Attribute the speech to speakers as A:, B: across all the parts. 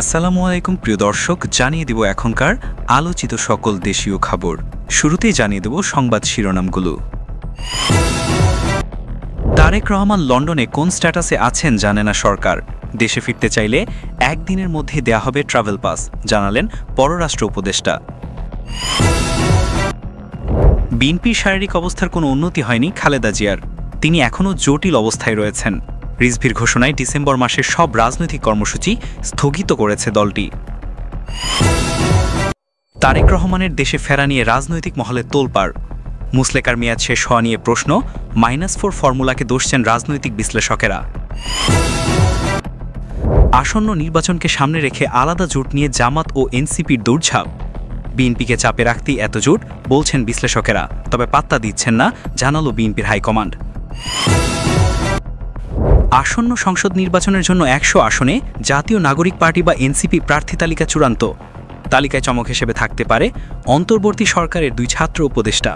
A: আসসালামু আলাইকুম প্রিয় দর্শক, জানিয়ে দেব এখনকার আলোচিত সকল দেশীয় খবর। শুরুতেই জানিয়ে দেব সংবাদ শিরোনামগুলো। তারেক রহমান লন্ডনে কোন স্ট্যাটাসে আছেন জানে না সরকার। দেশে ফিরতে চাইলে একদিনের মধ্যে দেয়া হবে ট্রাভেল পাস, জানালেন পররাষ্ট্র উপদেষ্টা। বিএনপির শারীরিক অবস্থার কোনো উন্নতি হয়নি খালেদা জিয়ার, তিনি এখনও জটিল অবস্থায় রয়েছেন। রিজভির ঘোষণায় ডিসেম্বর মাসের সব রাজনৈতিক কর্মসূচি স্থগিত করেছে দলটি। তারেক রহমানের দেশে ফেরা নিয়ে রাজনৈতিক মহলে তোলপাড়। মুসলেকার মেয়াদ শেষ হওয়া নিয়ে প্রশ্ন, -4 ফর্মুলাকে দোষছেন রাজনৈতিক বিশ্লেষকেরা। আসন্ন নির্বাচনকে সামনে রেখে আলাদা জোট নিয়ে জামাত ও এনসিপির দৌড়ঝাঁপ। বিএনপিকে চাপে রাখতেই এত জোট বলছেন বিশ্লেষকেরা, তবে পাত্তা দিচ্ছেন না জানালো বিএনপির হাইকমান্ড। আসন্ন সংসদ নির্বাচনের জন্য 100 আসনে জাতীয় নাগরিক পার্টি বা এনসিপি প্রার্থী তালিকা চূড়ান্ত। তালিকায় চমক হিসেবে থাকতে পারে অন্তর্বর্তী সরকারের 2 ছাত্র উপদেষ্টা।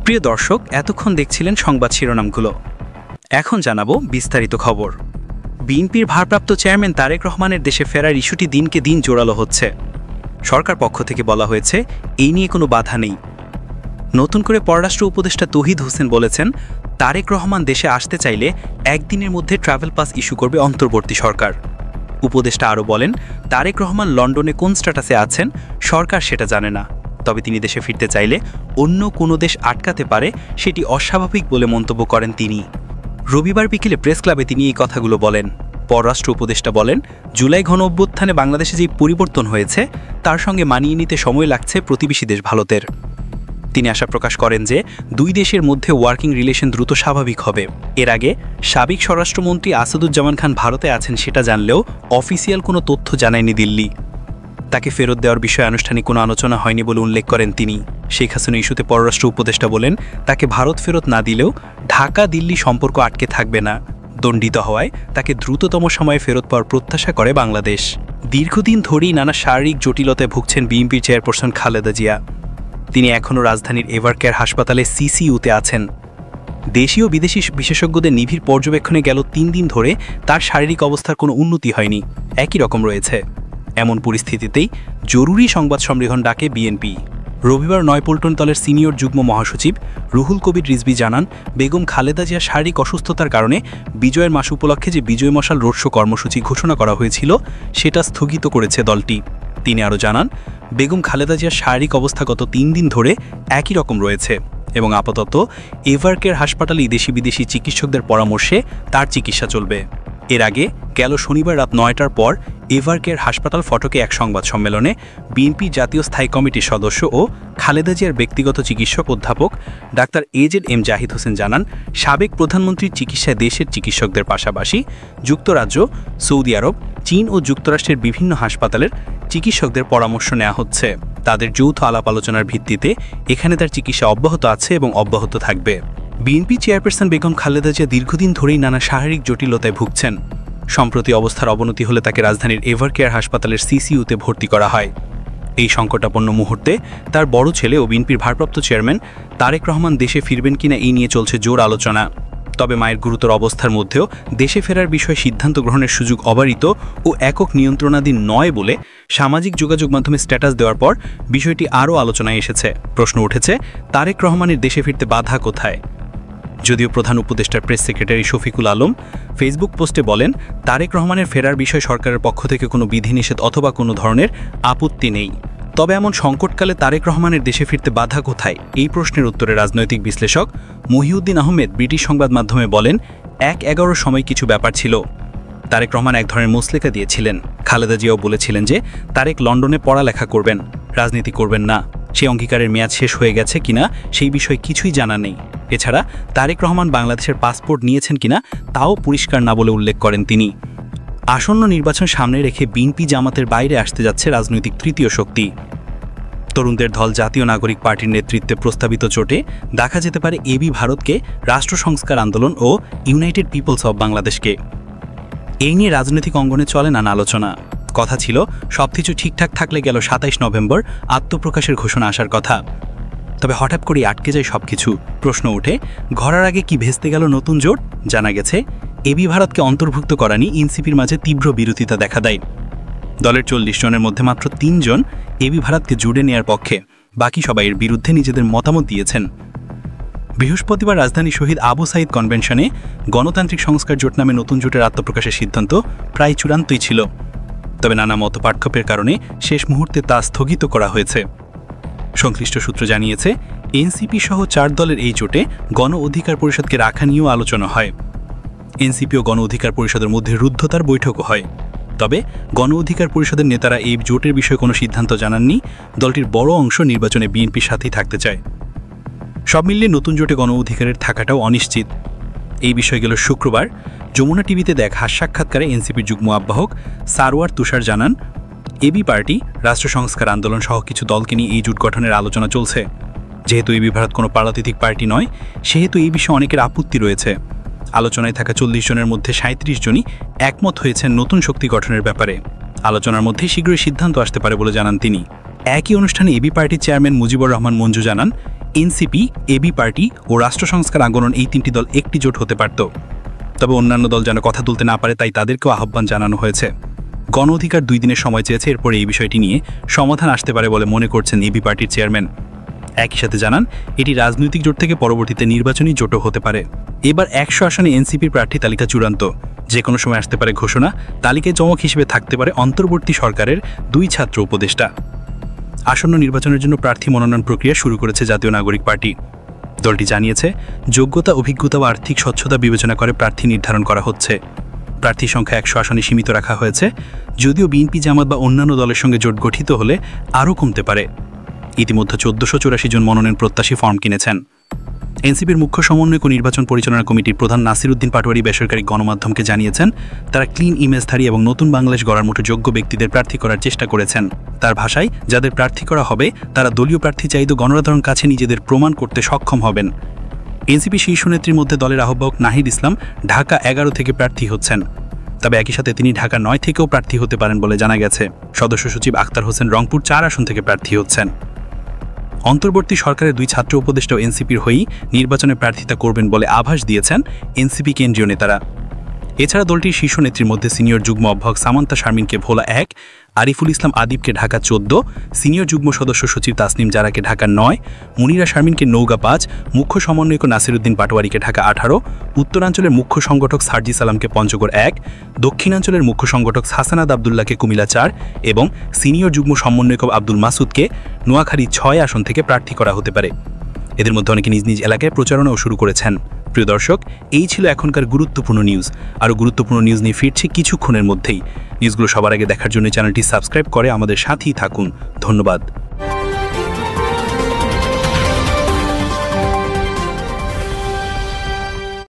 A: প্রিয় দর্শক, এতক্ষণ দেখছিলেন সংবাদ শিরোনামগুলো। এখন জানাবো বিস্তারিত খবর। বিএনপির ভারপ্রাপ্ত চেয়ারম্যান তারেক রহমানের দেশে ফেরার ইস্যুটি দিনকে দিন জোরালো হচ্ছে। সরকার পক্ষ থেকে বলা হয়েছে এই নিয়ে কোনো বাধা নেই। নতুন করে পররাষ্ট্র উপদেষ্টা তৌহিদ হোসেন বলেছেন, তারেক রহমান দেশে আসতে চাইলে একদিনের মধ্যে ট্রাভেল পাস ইস্যু করবে অন্তর্বর্তী সরকার। উপদেষ্টা আরও বলেন, তারেক রহমান লন্ডনে কোন স্ট্যাটাসে আছেন সরকার সেটা জানে না, তবে তিনি দেশে ফিরতে চাইলে অন্য কোনো দেশ আটকাতে পারে, সেটি অস্বাভাবিক বলে মন্তব্য করেন তিনি। রবিবার বিকেলে প্রেস ক্লাবে তিনি এই কথাগুলো বলেন। পররাষ্ট্র উপদেষ্টা বলেন, জুলাই গণ অভ্যুত্থানে বাংলাদেশে যে পরিবর্তন হয়েছে তার সঙ্গে মানিয়ে নিতে সময় লাগছে প্রতিবেশী দেশ ভারতের। তিনি আশা প্রকাশ করেন যে 2 দেশের মধ্যে ওয়ার্কিং রিলেশন দ্রুত স্বাভাবিক হবে। এর আগে সাবেক স্বরাষ্ট্রমন্ত্রী আসাদুজ্জামান খান ভারতে আছেন সেটা জানলেও অফিসিয়াল কোনো তথ্য জানায়নি দিল্লি। তাকে ফেরত দেওয়ার বিষয়ে আনুষ্ঠানিক কোনো আলোচনা হয়নি বলে উল্লেখ করেন তিনি। শেখ হাসিনা ইস্যুতে পররাষ্ট্র উপদেষ্টা বলেন, তাকে ভারত ফেরত না দিলেও ঢাকা দিল্লি সম্পর্ক আটকে থাকবে না। দণ্ডিত হওয়ায় তাকে দ্রুততম সময়ে ফেরত পাওয়ার প্রত্যাশা করে বাংলাদেশ। দীর্ঘদিন ধরেই নানা শারীরিক জটিলতায় ভুগছেন বিএনপির চেয়ারপারসন খালেদা জিয়া। তিনি এখনও রাজধানীর এভারকেয়ার হাসপাতালে সিসিইউতে আছেন। দেশীয় বিদেশি বিশেষজ্ঞদের নিবিড় পর্যবেক্ষণে গেল 3 দিন ধরে তার শারীরিক অবস্থার কোনো উন্নতি হয়নি, একই রকম রয়েছে। এমন পরিস্থিতিতেই জরুরি সংবাদ সম্মেলন ডাকে বিএনপি। রবিবার নয়াপল্টন দলের সিনিয়র যুগ্ম মহাসচিব রুহুল কবির রিজভী জানান, বেগম খালেদা জিয়ার শারীরিক অসুস্থতার কারণে বিজয়ের মাস উপলক্ষে যে বিজয় মশাল রোড শো কর্মসূচি ঘোষণা করা হয়েছিল সেটা স্থগিত করেছে দলটি। তিনি আরও জানান, বেগম খালেদা জিয়ার শারীরিক অবস্থা গত 3 দিন ধরে একই রকম রয়েছে এবং আপাতত এভারকেয়ার হাসপাতালে দেশি বিদেশি চিকিৎসকদের পরামর্শে তার চিকিৎসা চলবে। এর আগে গেল শনিবার রাত 9টার পর এভারকেয়ার হাসপাতাল ফটকে এক সংবাদ সম্মেলনে বিএনপি জাতীয় স্থায়ী কমিটির সদস্য ও খালেদা জিয়ার ব্যক্তিগত চিকিৎসক অধ্যাপক ডাক্তার AZM জাহিদ হোসেন জানান, সাবেক প্রধানমন্ত্রীর চিকিৎসায় দেশের চিকিৎসকদের পাশাপাশি যুক্তরাজ্য, সৌদি আরব, চীন ও যুক্তরাষ্ট্রের বিভিন্ন হাসপাতালের চিকিৎসকদের পরামর্শ নেওয়া হচ্ছে। তাদের যৌথ আলাপ আলোচনার ভিত্তিতে এখানে তার চিকিৎসা অব্যাহত আছে এবং অব্যাহত থাকবে। বিএনপি চেয়ারপারসন বেগম খালেদা জিয়া দীর্ঘদিন ধরেই নানা শারীরিক জটিলতায় ভুগছেন। সম্প্রতি অবস্থার অবনতি হলে তাকে রাজধানীর এভারকেয়ার হাসপাতালের সিসিইউতে ভর্তি করা হয়। এই সংকটাপন্ন মুহূর্তে তার বড় ছেলে ও বিএনপির ভারপ্রাপ্ত চেয়ারম্যান তারেক রহমান দেশে ফিরবেন কিনা এই নিয়ে চলছে জোর আলোচনা। তবে মায়ের গুরুতর অবস্থার মধ্যেও দেশে ফেরার বিষয়ে সিদ্ধান্ত গ্রহণের সুযোগ অবারিত ও একক নিয়ন্ত্রণাধীন নয় বলে সামাজিক যোগাযোগ মাধ্যমে স্ট্যাটাস দেওয়ার পর বিষয়টি আরও আলোচনায় এসেছে। প্রশ্ন উঠেছে, তারেক রহমানের দেশে ফিরতে বাধা কোথায়? যদিও প্রধান উপদেষ্টার press secretary Shafiqul Alam Facebook পোস্টে বলেন, তারেক রহমানের ফেরার বিষয়ে সরকারের পক্ষ থেকে কোনো বিধিনিষেধ অথবা কোনো ধরনের আপত্তি নেই। তবে এমন সংকটকালে তারেক রহমানের দেশে ফিরতে বাধা কোথায়, এই প্রশ্নের উত্তরে রাজনৈতিক বিশ্লেষক মহিউদ্দিন আহমেদ ব্রিটিশ সংবাদ মাধ্যমে বলেন, 1-11 সময় কিছু ব্যাপার ছিল। তারেক রহমান এক ধরনের মুসলেকা দিয়েছিলেন। খালেদা জিয়াও বলেছিলেন যে তারেক লন্ডনে পড়ালেখা করবেন, রাজনীতি করবেন না। সেই অঙ্গীকারের মেয়াদ শেষ হয়ে গেছে কিনা সেই বিষয়ে কিছুই জানা নেই। এছাড়া তারেক রহমান বাংলাদেশের পাসপোর্ট নিয়েছেন কিনা তাও পরিষ্কার না বলে উল্লেখ করেন তিনি। আসন্ন নির্বাচন সামনে রেখে বিএনপি জামাতের বাইরে আসতে যাচ্ছে রাজনৈতিক তৃতীয় শক্তি। তরুণদের দল জাতীয় নাগরিক পার্টির নেতৃত্বে প্রস্তাবিত জোটে দেখা যেতে পারে এবি ভারতকে, রাষ্ট্র সংস্কার আন্দোলন ও ইউনাইটেড পিপলস অব বাংলাদেশকে। এই নিয়ে রাজনৈতিক অঙ্গনে চলে নানা আলোচনা। কথা ছিল সবকিছু ঠিকঠাক থাকলে গেল 27 নভেম্বর আত্মপ্রকাশের ঘোষণা আসার কথা। তবে হঠাৎ করেই আটকে যায় সবকিছু। প্রশ্ন ওঠে, ঘরার আগে কি ভেস্তে গেল নতুন জোট? জানা গেছে এবি ভারতকে অন্তর্ভুক্ত করা নিয়ে এনসিপির মাঝে তীব্র বিরোধিতা দেখা দেয়। দলের 40 জনের মধ্যে মাত্র 3 জন এবি ভারতকে জুড়ে নেয়ার পক্ষে, বাকি সবাই এর বিরুদ্ধে নিজেদের মতামত দিয়েছেন। বৃহস্পতিবার রাজধানী শহীদ আবু সাইদ কনভেনশনে গণতান্ত্রিক সংস্কার জোট নামে নতুন জোটের আত্মপ্রকাশের সিদ্ধান্ত প্রায় চূড়ান্তই ছিল, তবে নানা মতপার্থক্যের কারণে শেষ মুহূর্তে তা স্থগিত করা হয়েছে। সংশ্লিষ্ট সূত্র জানিয়েছে, এনসিপি সহ 4 দলের এই জোটে গণ অধিকার পরিষদকে রাখা নিয়েও আলোচনা হয়। এনসিপি ও গণ অধিকার পরিষদের মধ্যে রুদ্ধতার বৈঠকও হয়। তবে গণ অধিকার পরিষদের নেতারা এই জোটের বিষয়ে কোনো সিদ্ধান্ত জানাননি। দলটির বড় অংশ নির্বাচনে বিএনপির সাথেই থাকতে চায়। সব মিলিয়ে নতুন জোটে গণ অধিকারের থাকাটাও অনিশ্চিত। এই বিষয় গেল শুক্রবার যমুনা টিভিতে দেখা সাক্ষাৎকারে এনসিপির যুগ্ম আহ্বায়ক সারওয়ার তুষার জানান, এবি পার্টি, রাষ্ট্র সংস্কার আন্দোলন সহ কিছু দলকে নিয়ে এই জোট গঠনের আলোচনা চলছে। যেহেতু এবি ভারত কোনো পারমাণবিক পার্টি নয়, সেহেতু এই বিষয়ে অনেকের আপত্তি রয়েছে। আলোচনায় থাকা 40 জনের মধ্যে 37 জনই একমত হয়েছেন নতুন শক্তি গঠনের ব্যাপারে। আলোচনার মধ্যে শীঘ্রই সিদ্ধান্ত আসতে পারে বলে জানান তিনি। একই অনুষ্ঠানে এবি পার্টির চেয়ারম্যান মুজিবুর রহমান মঞ্জু জানান, এনসিপি, এবি পার্টি ও রাষ্ট্র সংস্কার আন্দোলন এই 3টি দল একটি জোট হতে পারত, তবে অন্যান্য দল যেন কথা তুলতে না পারে তাই তাদেরকেও আহ্বান জানানো হয়েছে। গণ অধিকার 2 দিনের সময় চেয়েছে, এরপরে এই বিষয়টি নিয়ে সমাধান আসতে পারে বলে মনে করছেন এবি পার্টির চেয়ারম্যান। একই সাথে জানান, এটি রাজনৈতিক জোট থেকে পরবর্তীতে নির্বাচনী জোটও হতে পারে। এবার 100 আসনে এনসিপির প্রার্থী তালিকা চূড়ান্ত, যে কোনো সময় আসতে পারে ঘোষণা। তালিকায় চমক হিসেবে থাকতে পারে অন্তর্বর্তী সরকারের 2 ছাত্র উপদেষ্টা। আসন্ন নির্বাচনের জন্য প্রার্থী মনোনয়ন প্রক্রিয়া শুরু করেছে জাতীয় নাগরিক পার্টি। দলটি জানিয়েছে, যোগ্যতা, অভিজ্ঞতা ও আর্থিক স্বচ্ছতা বিবেচনা করে প্রার্থী নির্ধারণ করা হচ্ছে। প্রার্থী সংখ্যা 100 আসনে সীমিত রাখা হয়েছে, যদিও বিএনপি, জামাত বা অন্যান্য দলের সঙ্গে জোট গঠিত হলে আরও কমতে পারে। ইতিমধ্যে 1484 জন মনোনয়ন প্রত্যাশী ফর্ম কিনেছেন। এনসিপির মুখ্য সমন্বয়ক ও নির্বাচন পরিচালনা কমিটির প্রধান নাসির উদ্দিন পাটোয়ারি বেসরকারি গণমাধ্যমকে জানিয়েছেন, তারা ক্লিন ইমেজধারী এবং নতুন বাংলাদেশ গড়ার মতো যোগ্য ব্যক্তিদের প্রার্থী করার চেষ্টা করেছেন। তার ভাষায়, যাদের প্রার্থী করা হবে তারা দলীয় প্রার্থী চাইতে গণসাধারণের কাছে নিজেদের প্রমাণ করতে সক্ষম হবেন। এনসিপি শীর্ষ নেত্রীর মধ্যে দলের আহ্বায়ক নাহিদ ইসলাম ঢাকা 11 থেকে প্রার্থী হচ্ছেন, তবে একই সাথে তিনি ঢাকা 9 থেকেও প্রার্থী হতে পারেন বলে জানা গেছে। সদস্য সচিব আক্তার হোসেন রংপুর 4 আসন থেকে প্রার্থী হচ্ছেন। অন্তর্বর্তী সরকারের 2 ছাত্র উপদেষ্টাও এনসিপির হয়েই নির্বাচনে প্রার্থিতা করবেন বলে আভাস দিয়েছেন এনসিপি কেন্দ্রীয় নেতারা। এছাড়া দলটির শীর্ষ নেত্রীর মধ্যে সিনিয়র যুগ্ম আহ্বায়ক সামান্তা শারমিনকে ভোলা 1, আরিফুল ইসলাম আদিবকে ঢাকা 14, সিনিয়র যুগ্ম সদস্য সচিব তাসনিম জারাকে ঢাকা 9, মুনিরা শারমিনকে নওগাঁ 5, মুখ্য সমন্বয়ক নাসিরউদ্দিন পাটোয়ারিকে ঢাকা 18, উত্তরাঞ্চলের মুখ্য সংগঠক সার্জি সালামকে পঞ্চগড় 1, দক্ষিণাঞ্চলের মুখ্য সংগঠক হাসানাদ আবদুল্লাহকে কুমিল্লা 4 এবং সিনিয়র যুগ্ম সমন্বয়ক আব্দুল মাসুদকে নোয়াখালী 6 আসন থেকে প্রার্থী করা হতে পারে। এদের মধ্যে অনেকে নিজ নিজ এলাকায় প্রচারণাও শুরু করেছেন। প্রিয় দর্শক, এই ছিল এখনকার গুরুত্বপূর্ণ নিউজ। আরও গুরুত্বপূর্ণ নিউজ নিয়ে ফিরছি কিছুক্ষণের মধ্যেই। নিউজগুলো সবার আগে দেখার জন্য চ্যানেলটি সাবস্ক্রাইব করে আমাদের সাথেই থাকুন। ধন্যবাদ।